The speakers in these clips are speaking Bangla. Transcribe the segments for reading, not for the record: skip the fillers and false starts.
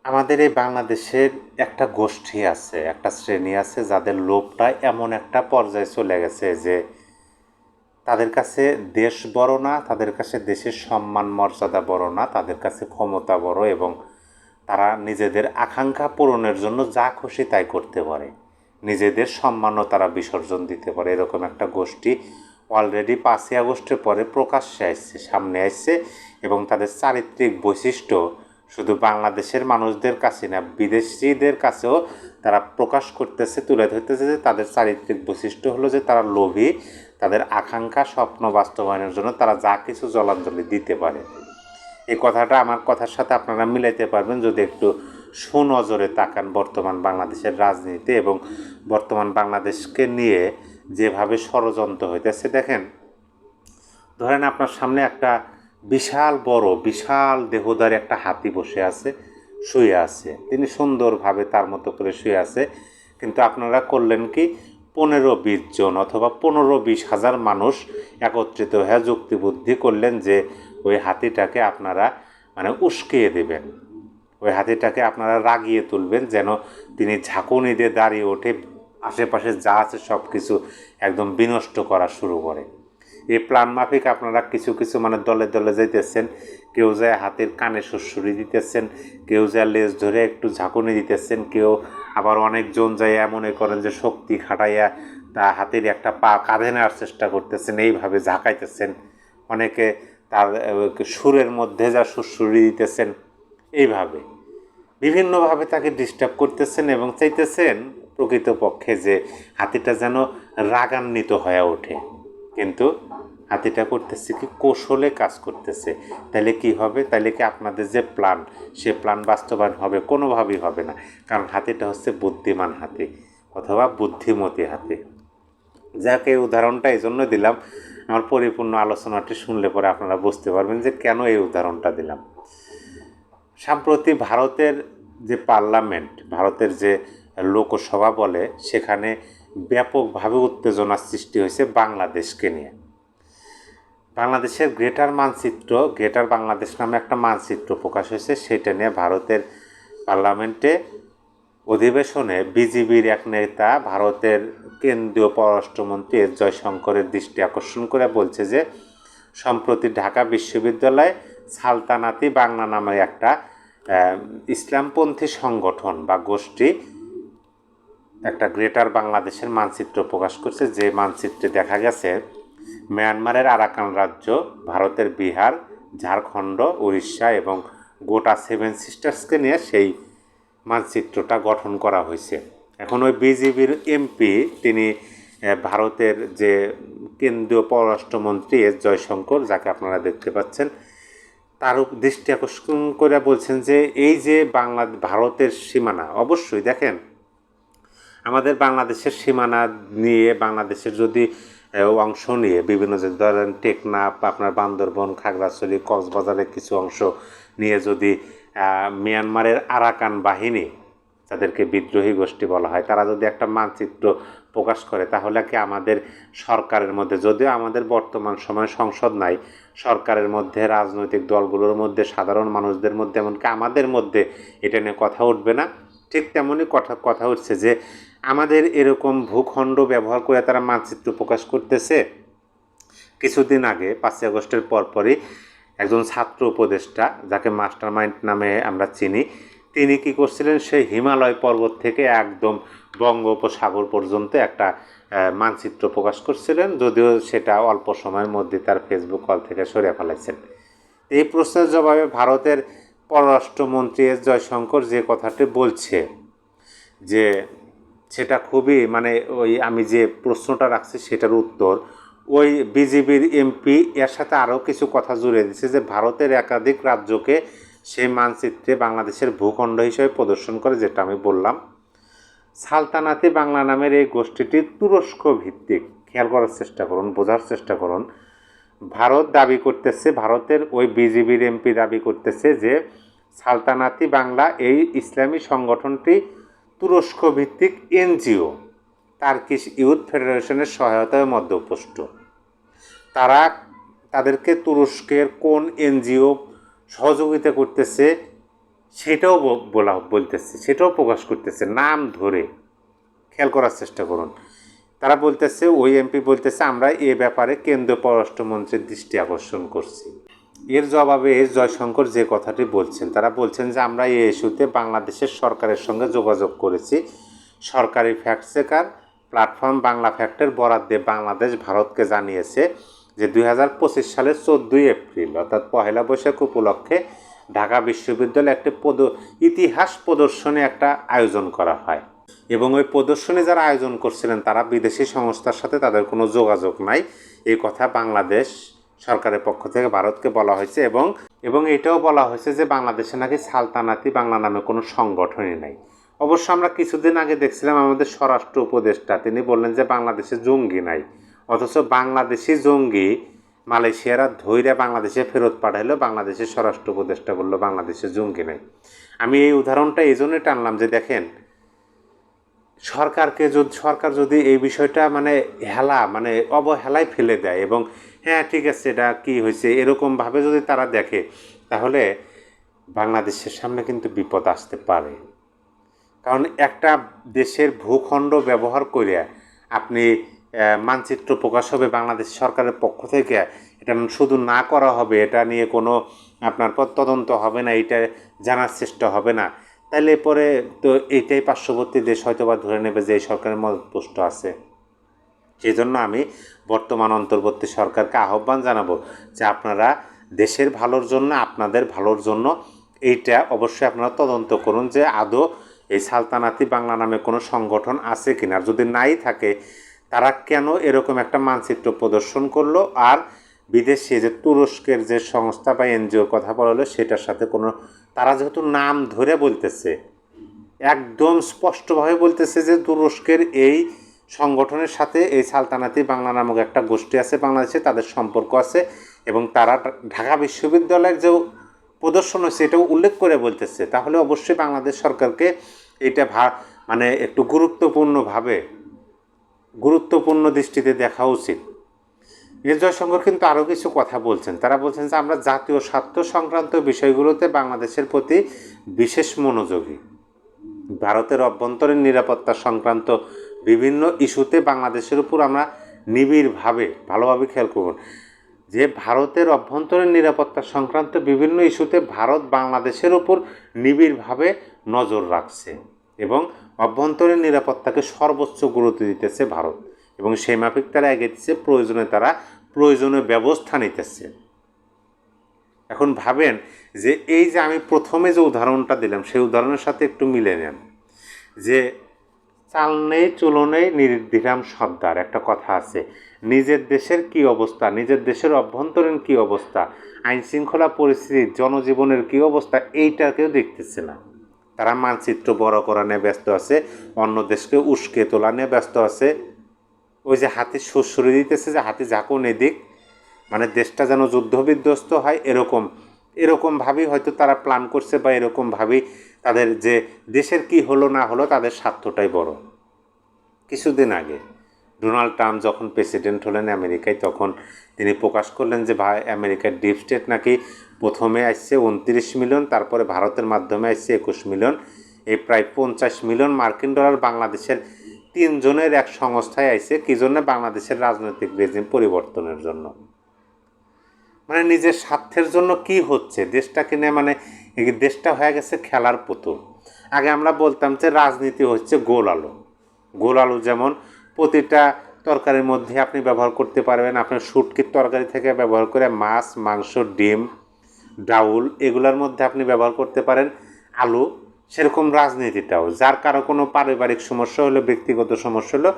আমাদের এই বাংলাদেশের একটা গোষ্ঠী আছে, একটা শ্রেণী আছে যাদের লোভটা এমন একটা পর্যায়ে চলে গেছে যে তাদের কাছে দেশ বড় না, তাদের কাছে দেশের সম্মান মর্যাদা বড় না, তাদের কাছে ক্ষমতা বড় এবং তারা নিজেদের আকাঙ্ক্ষা পূরণের জন্য যা খুশি তাই করতে পারে। নিজেদের সম্মানও তারা বিসর্জন দিতে পারে। এরকম একটা গোষ্ঠী অলরেডি 5ই আগস্টের পরে প্রকাশ্যে আসছে, সামনে আসছে এবং তাদের চারিত্রিক বৈশিষ্ট্য শুধু বাংলাদেশের মানুষদের কাছে না, বিদেশিদের কাছেও তারা প্রকাশ করতেছে, তুলে ধরতেছে যে তাদের চারিত্রিক বৈশিষ্ট্য হলো যে তারা লোভী, তাদের আকাঙ্ক্ষা স্বপ্ন বাস্তবায়নের জন্য তারা যা কিছু জলাঞ্জলি দিতে পারে। এই কথাটা আমার কথার সাথে আপনারা মিলাইতে পারবেন যদি একটু সুনজরে তাকান বর্তমান বাংলাদেশের রাজনীতি এবং বর্তমান বাংলাদেশকে নিয়ে যেভাবে ষড়যন্ত্র হইতেছে। দেখেন, ধরেন আপনার সামনে একটা বিশাল বড় বিশাল দেহধারী একটা হাতি বসে আছে, শুয়ে আছে, তিনি সুন্দরভাবে তার মতো করে শুয়ে আছে, কিন্তু আপনারা করলেন কি 15-20 জন অথবা 15-20 হাজার মানুষ একত্রিত হয়ে যুক্তিবুদ্ধি করলেন যে ওই হাতিটাকে আপনারা উস্কিয়ে দেবেন, ওই হাতিটাকে আপনারা রাগিয়ে তুলবেন যেন তিনি ঝাঁকুনি দিয়ে দাঁড়িয়ে ওঠে, আশেপাশে যা আছে সব কিছু একদম বিনষ্ট করা শুরু করে। এই প্ল্যান মাফিক আপনারা কিছু কিছু দলে দলে যাইতেছেন, কেউ যায় হাতের কানে সুড়সুড়ি দিতেছেন, কেউ যায় লেজ ধরে একটু ঝাঁকুনি দিতেছেন, কেউ আবার অনেকজন যায় মনে করেন যে শক্তি খাটাইয়া তা হাতের একটা পা কাঁধে নেওয়ার চেষ্টা করতেছেন, এইভাবে ঝাঁকাইতেছেন, অনেকে তার সুরের মধ্যে যা সুড়সুড়ি দিতেছেন, এইভাবে বিভিন্নভাবে তাকে ডিস্টার্ব করতেছেন এবং চাইতেছেন প্রকৃতপক্ষে যে হাতিটা যেন রাগান্বিত হয়ে ওঠে। কিন্তু হাতিটা করতেছে কি, কৌশলে কাজ করতেছে। তাহলে কি হবে? তাহলে কি আপনাদের যে প্ল্যান, সে প্ল্যান বাস্তবায়ন হবে? কোনোভাবেই হবে না, কারণ হাতিটা হচ্ছে বুদ্ধিমান হাতি অথবা বুদ্ধিমতী হাতি। যাকে এই উদাহরণটা এই জন্য দিলাম, আমার পরিপূর্ণ আলোচনাটি শুনলে পরে আপনারা বুঝতে পারবেন যে কেন এই উদাহরণটা দিলাম। সম্প্রতি ভারতের যে পার্লামেন্ট, ভারতের যে লোকসভা বলে, সেখানে ব্যাপকভাবে উত্তেজনার সৃষ্টি হয়েছে বাংলাদেশকে নিয়ে। বাংলাদেশের গ্রেটার মানচিত্র, গ্রেটার বাংলাদেশ নামে একটা মানচিত্র প্রকাশ হয়েছে, সেটা নিয়ে ভারতের পার্লামেন্টে অধিবেশনে বিজেপির এক নেতা ভারতের কেন্দ্রীয় পররাষ্ট্রমন্ত্রী এস জয়শঙ্করের দৃষ্টি আকর্ষণ করে বলছে যে সম্প্রতি ঢাকা বিশ্ববিদ্যালয়ে সালতানাতি বাংলা নামে একটা ইসলামপন্থী সংগঠন বা গোষ্ঠী একটা গ্রেটার বাংলাদেশের মানচিত্র প্রকাশ করছে, যে মানচিত্রে দেখা গেছে মিয়ানমারের আরাকান রাজ্য, ভারতের বিহার, ঝাড়খণ্ড, উড়িষ্যা এবং গোটা 7 সিস্টার্সকে নিয়ে সেই মানচিত্রটা গঠন করা হয়েছে। এখন ওই বিজেপির এমপি, তিনি ভারতের যে কেন্দ্রীয় পররাষ্ট্রমন্ত্রী এস জয়শঙ্কর, যাকে আপনারা দেখতে পাচ্ছেন, তার দৃষ্টি আকর্ষণ করে বলছেন যে এই যে ভারতের সীমানা, অবশ্যই দেখেন আমাদের বাংলাদেশের সীমানা নিয়ে, বাংলাদেশের যদি অংশ নিয়ে বিভিন্ন যে ধরেন টেকনাফ, আপনার বান্দরবন, খাগড়াছড়ি, কক্সবাজারের কিছু অংশ নিয়ে যদি মিয়ানমারের আরাকান বাহিনী, যাদেরকে বিদ্রোহী গোষ্ঠী বলা হয়, তারা যদি একটা মানচিত্র প্রকাশ করে, তাহলে কি আমাদের সরকারের মধ্যে, যদিও আমাদের বর্তমান সময়ে সংসদ নাই, সরকারের মধ্যে, রাজনৈতিক দলগুলোর মধ্যে, সাধারণ মানুষদের মধ্যে, এমনকি আমাদের মধ্যে এটা নিয়ে কথা উঠবে না? ঠিক তেমনই কথা উঠছে যে আমাদের এরকম ভূখণ্ড ব্যবহার করে তারা মানচিত্র প্রকাশ করতেছে। কিছুদিন আগে 5ই আগস্টের পরপরই একজন ছাত্র উপদেষ্টা, যাকে মাস্টার মাইন্ড নামে আমরা চিনি, তিনি কি করছিলেন, সেই হিমালয় পর্বত থেকে একদম বঙ্গোপসাগর পর্যন্ত একটা মানচিত্র প্রকাশ করছিলেন, যদিও সেটা অল্প সময়ের মধ্যে তার ফেসবুক কল থেকে সরিয়ে ফেলেছেন। এই প্রশ্নের জবাবে ভারতের পররাষ্ট্রমন্ত্রী এস জয়শঙ্কর যে কথাটি বলছে, যে সেটা খুবই ওই আমি যে প্রশ্নটা রাখছি সেটার উত্তর, ওই বিজেপির এমপি এর সাথে আরও কিছু কথা জুড়ে দিচ্ছে যে ভারতের একাধিক রাজ্যকে সেই মানচিত্রে বাংলাদেশের ভূখণ্ড হিসেবে প্রদর্শন করে, যেটা আমি বললাম। সালতানাতি বাংলা নামের এই গোষ্ঠীটি তুরস্ক ভিত্তিক। খেয়াল করার চেষ্টা করুন, বোঝার চেষ্টা করুন। ভারত দাবি করতেছে, ভারতের ওই বিজেপির এমপি দাবি করতেছে যে সালতানাতি বাংলা এই ইসলামী সংগঠনটি তুরস্ক ভিত্তিক এনজিও, টার্কিশ ইউথ ফেডারেশনের সহায়তায় মধ্যপ্রষ্ট। তাদেরকে তুরস্কের কোন এনজিও সহযোগিতা করতেছে সেটাও বলতেছে, সেটাও প্রকাশ করতেছে নাম ধরে। খেয়াল করার চেষ্টা করুন। তারা বলতেছে, ওই এমপি বলতেছে, আমরা এ ব্যাপারে কেন্দ্রীয় পররাষ্ট্রমন্ত্রীর দৃষ্টি আকর্ষণ করছি। এর জবাবে জয়শঙ্কর যে কথাটি বলছেন, তারা বলছেন যে আমরা এই ইস্যুতে বাংলাদেশের সরকারের সঙ্গে যোগাযোগ করেছি। সরকারি ফ্যাক্ট চেকার প্ল্যাটফর্ম বাংলা ফ্যাক্টের বরাত দিয়ে বাংলাদেশ ভারতকে জানিয়েছে যে 2025 সালের 14 এপ্রিল অর্থাৎ পহেলা বৈশাখ উপলক্ষে ঢাকা বিশ্ববিদ্যালয়ে একটি ইতিহাস প্রদর্শনী একটা আয়োজন করা হয়, এবং ওই প্রদর্শনী যারা আয়োজন করছিলেন তারা বিদেশি সংস্থার সাথে তাদের কোনো যোগাযোগ নাই, এই কথা বাংলাদেশ সরকারের পক্ষ থেকে ভারতকে বলা হয়েছে। এবং এটাও বলা হয়েছে যে বাংলাদেশে নাকি সালতানাতি বাংলা নামে কোনো সংগঠনই নাই। অবশ্য আমরা কিছুদিন আগে দেখছিলাম আমাদের স্বরাষ্ট্র উপদেষ্টা তিনি বললেন যে বাংলাদেশে জঙ্গি নাই, অথচ বাংলাদেশি জঙ্গি মালয়েশিয়ারা ধৈর্য বাংলাদেশে ফেরত পাঠাইলো, বাংলাদেশের স্বরাষ্ট্র উপদেষ্টা বললো বাংলাদেশে জঙ্গি নাই। আমি এই উদাহরণটা এই জন্যই টানলাম যে দেখেন, সরকার যদি এই বিষয়টা অবহেলায় ফেলে দেয় এবং হ্যাঁ ঠিক আছে এটা কি হয়েছে এরকমভাবে যদি তারা দেখে, তাহলে বাংলাদেশের সামনে কিন্তু বিপদ আসতে পারে। কারণ একটা দেশের ভূখণ্ড ব্যবহার করে আপনি মানচিত্র প্রকাশ হবে বাংলাদেশ সরকারের পক্ষ থেকে, এটা শুধু না করা হবে, এটা নিয়ে কোনো আপনার তদন্ত হবে না, এটা জানার চেষ্টা হবে না, তাহলে পরে তো এইটাই পার্শ্ববর্তী দেশ হয়তো বা ধরে নেবে যে এই সরকারের মদতপুষ্ট আছে। সেই জন্য আমি বর্তমান অন্তর্বর্তী সরকারকে আহ্বান জানাবো যে আপনারা দেশের ভালোর জন্য, আপনাদের ভালোর জন্য এইটা অবশ্যই আপনারা তদন্ত করুন যে আদৌ এই সালতানাতি বাংলা নামে কোনো সংগঠন আছে কিনা, আর যদি নাই থাকে তারা কেন এরকম একটা মানচিত্র প্রদর্শন করলো, আর বিদেশি যে তুরস্কের যে সংস্থা বা এনজিওর কথা বলা হলো সেটার সাথে কোনো, তারা যেহেতু নাম ধরে বলতেছে, একদম স্পষ্টভাবে বলতেছে যে তুরস্কের এই সংগঠনের সাথে এই সালতানাতি বাংলা নামক একটা গোষ্ঠী আছে বাংলাদেশে, তাদের সম্পর্ক আছে, এবং তারা ঢাকা বিশ্ববিদ্যালয়ের যে প্রদর্শন হয়েছে এটাও উল্লেখ করে বলতেছে, তাহলে অবশ্যই বাংলাদেশ সরকারকে এটা একটু গুরুত্বপূর্ণ দৃষ্টিতে দেখা উচিত। জয়শঙ্কর কিন্তু আরও কিছু কথা বলছেন, তারা বলছেন যে আমরা জাতীয় স্বার্থ সংক্রান্ত বিষয়গুলোতে বাংলাদেশের প্রতি বিশেষ মনোযোগী। ভারতের অভ্যন্তরীণ নিরাপত্তা সংক্রান্ত বিভিন্ন ইস্যুতে বাংলাদেশের উপর আমরা ভালোভাবে খেয়াল করব যে ভারতের অভ্যন্তরীণ নিরাপত্তা সংক্রান্ত বিভিন্ন ইস্যুতে ভারত বাংলাদেশের উপর নিবিড়ভাবে নজর রাখছে এবং অভ্যন্তরীণ নিরাপত্তাকে সর্বোচ্চ গুরুত্ব দিতেছে ভারত, এবং সেই মাফিক তারা এগিয়েছে, তারা প্রয়োজনীয় ব্যবস্থা নিতেছে। এখন ভাবেন যে এই যে আমি প্রথমে যে উদাহরণটা দিলাম সেই উদাহরণের সাথে একটু মিলে নেন যে চাল নেই চুলো নেই নির্দ্বিধাম সর্দার, একটা কথা আছে। নিজের দেশের কি অবস্থা, নিজের দেশের অভ্যন্তরীণ কি অবস্থা, আইন শৃঙ্খলা পরিস্থিতি, জনজীবনের কি অবস্থা, এইটাকেও দেখতেছে না। তারা মানচিত্র বড় করা নিয়ে ব্যস্ত আছে, অন্য দেশকে উস্কে তোলা নিয়ে ব্যস্ত আছে। ওই যে হাতি শ্বশুরে দিতেছে যে হাতি ঝাঁকুন এদিক, দেশটা যেন যুদ্ধবিধ্বস্ত হয়, এরকমভাবেই হয়তো তারা প্ল্যান করছে, বা এরকমভাবেই তাদের যে দেশের কি হলো না হলো তাদের স্বার্থটাই বড়। কিছুদিন আগে ডোনাল্ড ট্রাম্প যখন প্রেসিডেন্ট হলেন আমেরিকায়, তখন তিনি প্রকাশ করলেন যে আমেরিকার ডিপ স্টেট নাকি প্রথমে আসছে 29 মিলিয়ন, তারপরে ভারতের মাধ্যমে আসছে 21 মিলিয়ন, এই প্রায় 50 মিলিয়ন মার্কিন ডলার বাংলাদেশের 3 জনের এক সংস্থায় আইছে কি জন্য, বাংলাদেশের রাজনৈতিক রেজিম পরিবর্তনের জন্য। নিজের স্বার্থের জন্য কি হচ্ছে দেশটাকে নিয়ে, দেশটা হয়ে গেছে খেলার পুতুল। আগে আমরা বলতাম যে রাজনীতি হচ্ছে গোল আলু, যেমন প্রতিটা তরকারির মধ্যে আপনি ব্যবহার করতে পারবেন, আপনার শুটকির তরকারি থেকে ব্যবহার করে মাছ, মাংস, ডিম, ডাউল এগুলোর মধ্যে আপনি ব্যবহার করতে পারেন আলু। সেরকম রাজনীতিটাও, যার কারো কোনো পারিবারিক সমস্যা হলো, ব্যক্তিগত সমস্যা হলো,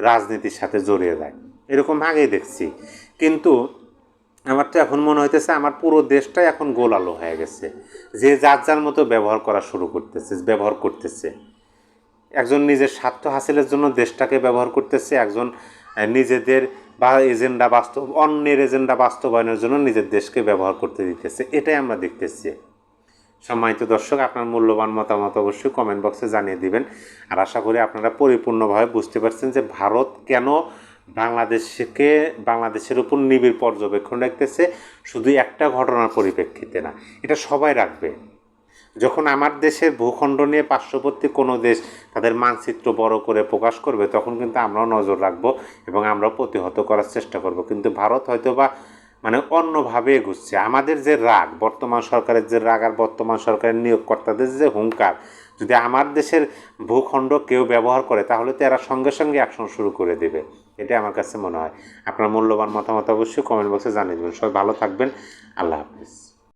রাজনীতির সাথে জড়িয়ে যায়, এরকম আগেই দেখছি। কিন্তু আমার তো এখন মনে হইতেছে আমার পুরো দেশটাই এখন গোল আলো হয়ে গেছে, যে যার মতো ব্যবহার করতেছে। একজন নিজের স্বার্থ হাসিলের জন্য দেশটাকে ব্যবহার করতেছে, একজন নিজেদের অন্যের এজেন্ডা বাস্তবায়নের জন্য নিজের দেশকে ব্যবহার করতে দিতেছে। এটাই আমরা দেখতেছি। সম্মানিত দর্শক, আপনার মূল্যবান মতামত অবশ্যই কমেন্ট বক্সে জানিয়ে দিবেন। আর আশা করি আপনারা পরিপূর্ণভাবে বুঝতে পারছেন যে ভারত কেন বাংলাদেশের উপর নিবিড় পর্যবেক্ষণ রাখতেছে, শুধু একটা ঘটনার পরিপ্রেক্ষিতে না, এটা সবাই রাখবে। যখন আমার দেশের ভূখণ্ড নিয়ে পার্শ্ববর্তী কোনো দেশ তাদের মানচিত্র বড় করে প্রকাশ করবে, তখন কিন্তু আমরাও নজর রাখবো এবং আমরাও প্রতিহত করার চেষ্টা করব। কিন্তু ভারত হয়তো বা মানে অন্যভাবে এগুচ্ছে। আমাদের যে রাগ, বর্তমান সরকারের যে রাগ আর বর্তমান সরকারের নিয়োগকর্তাদের যে হুঙ্কার, যদি আমার দেশের ভূখণ্ড কেউ ব্যবহার করে তাহলে তো এরা সঙ্গে সঙ্গে অ্যাকশন শুরু করে দেবে। এটা আমার কাছে মনে হয়। আপনার মূল্যবান মতামত অবশ্যই কমেন্ট বক্সে জানিয়ে দেবেন। সবাই ভালো থাকবেন। আল্লাহ হাফিজ।